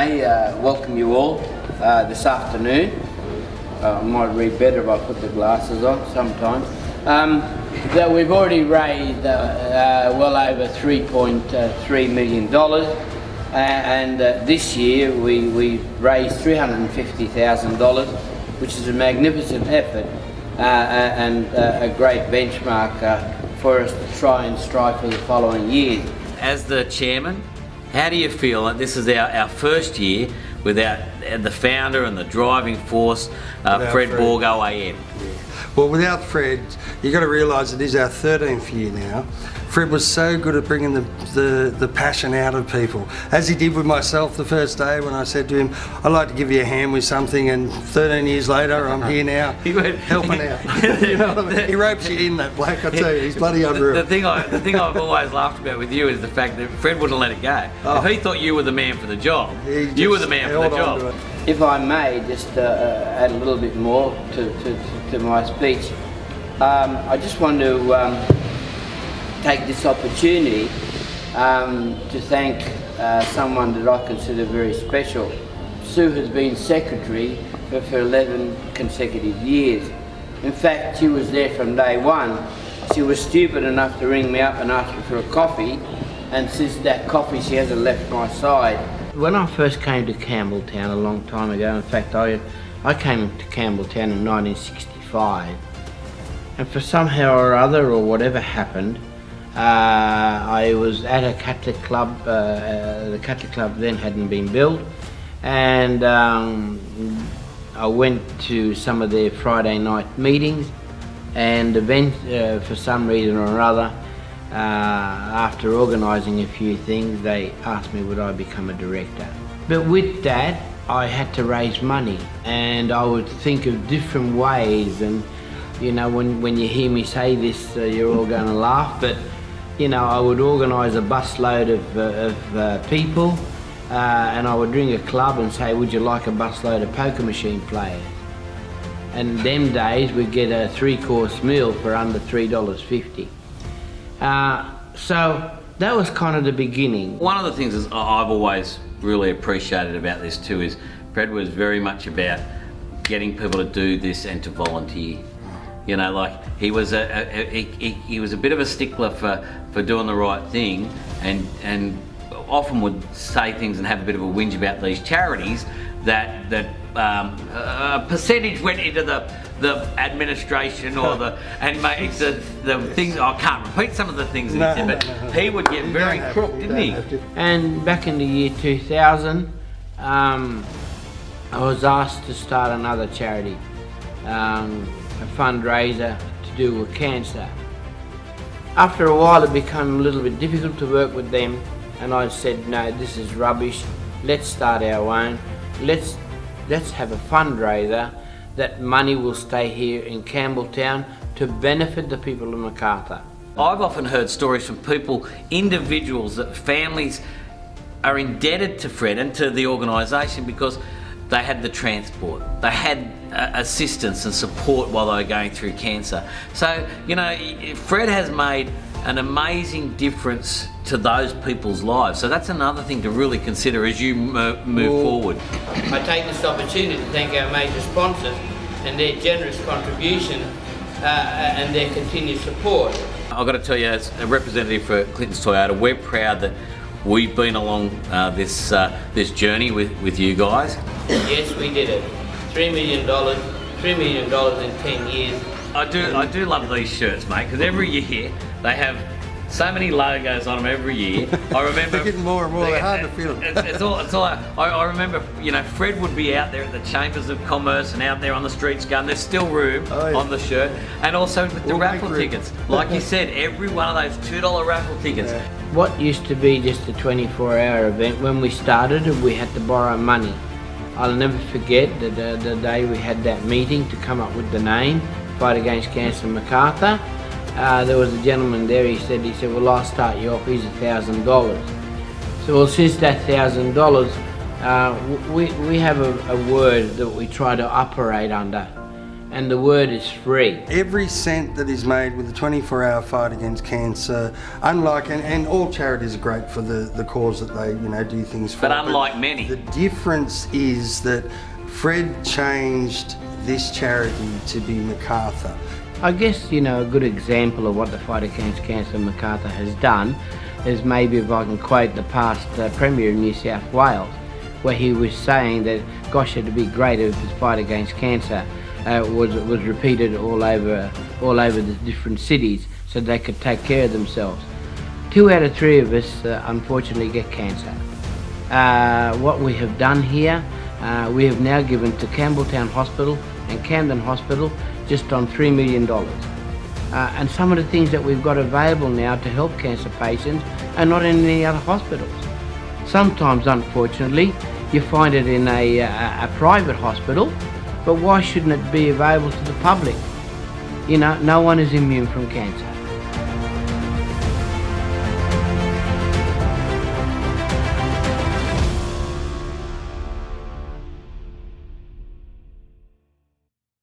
G'day, welcome you all this afternoon. I might read better if I put the glasses on sometimes. That we've already raised well over $3.3 million, and this year we raised $350,000, which is a magnificent effort and a great benchmark for us to try and strive for the following years. As the chairman, how do you feel that this is our first year without the founder and the driving force, Fred Borg OAM? Well, without Fred, you've got to realise it is our 13th year now. Fred was so good at bringing the passion out of people, as he did with myself the first day when I said to him, I'd like to give you a hand with something, and 13 years later I'm here now helping out. You know what I mean? He ropes you in, that bloke, I tell you, he's bloody unreal. The thing I've always laughed about with you is the fact that Fred wouldn't let it go. Oh. If he thought you were the man for the job, you were the man for the job. If I may just add a little bit more to my speech, I just want to take this opportunity to thank someone that I consider very special. Sue has been secretary for 11 consecutive years. In fact, she was there from day one. She was stupid enough to ring me up and ask me for a coffee, and since that coffee she hasn't left my side. When I first came to Campbelltown a long time ago, in fact I came to Campbelltown in 1965, and for somehow or other, or whatever happened, I was at a Catholic club. The Catholic club then hadn't been built, and I went to some of their Friday night meetings, and for some reason or other, after organising a few things, they asked me would I become a director. But with that, I had to raise money, and I would think of different ways. And you know, when you hear me say this, you're all going to laugh, but you know, I would organise a busload of people, and I would ring a club and say, would you like a busload of poker machine players? And them days we'd get a 3-course meal for under $3.50. So that was kind of the beginning. One of the things is I've always really appreciated about this too is Fred was very much about getting people to do this and to volunteer. You know, like he was a bit of a stickler for doing the right thing, and often would say things and have a bit of a whinge about these charities that a percentage went into the administration or the things. I can't repeat some of the things he said, but he would get very crook, didn't he? And back in the year 2000, I was asked to start another charity, a fundraiser to do with cancer. After a while, it became a little bit difficult to work with them, and I said, no, this is rubbish. Let's start our own. Let's have a fundraiser that money will stay here in Campbelltown to benefit the people of Macarthur. I've often heard stories from people, individuals, that families are indebted to Fred and to the organisation because they had the transport, they had assistance and support while they were going through cancer. So, you know, Fred has made an amazing difference to those people's lives. So that's another thing to really consider as you move forward. I take this opportunity to thank our major sponsors and their generous contribution and their continued support. I've got to tell you, as a representative for Clinton's Toyota, we're proud that we've been along this journey with you guys. Yes, we did it. $3 million in 10 years. I do love these shirts, mate, because every year they have so many logos on them every year. I remember they're getting more and more. They're hard to fit them. It's all. I remember, you know, Fred would be out there at the Chambers of Commerce and out there on the streets going, there's still room on the shirt, and also with the raffle tickets. Like you said, every one of those $2 raffle tickets. Yeah. What used to be just a 24-hour event, when we started, we had to borrow money. I'll never forget the day we had that meeting to come up with the name, Fight Against Cancer Macarthur. There was a gentleman there, he said, well, I'll start you off, here's $1,000. So, well, since that $1,000, we have a word that we try to operate under, And the word is free. Every cent that is made with the 24-hour fight against cancer, unlike, and all charities are great for the cause that they, do things for. But unlike many. The difference is that Fred changed this charity to be Macarthur. I guess, a good example of what the fight against cancer Macarthur has done is, maybe if I can quote the past Premier of New South Wales, where he was saying that, gosh, it'd be great if this fight against cancer was repeated all over the different cities, so they could take care of themselves. 2 out of 3 of us unfortunately get cancer. What we have done here, we have now given to Campbelltown Hospital and Camden Hospital just on $3 million. And some of the things that we've got available now to help cancer patients are not in any other hospitals. Sometimes, unfortunately, you find it in a private hospital, but why shouldn't it be available to the public? No one is immune from cancer.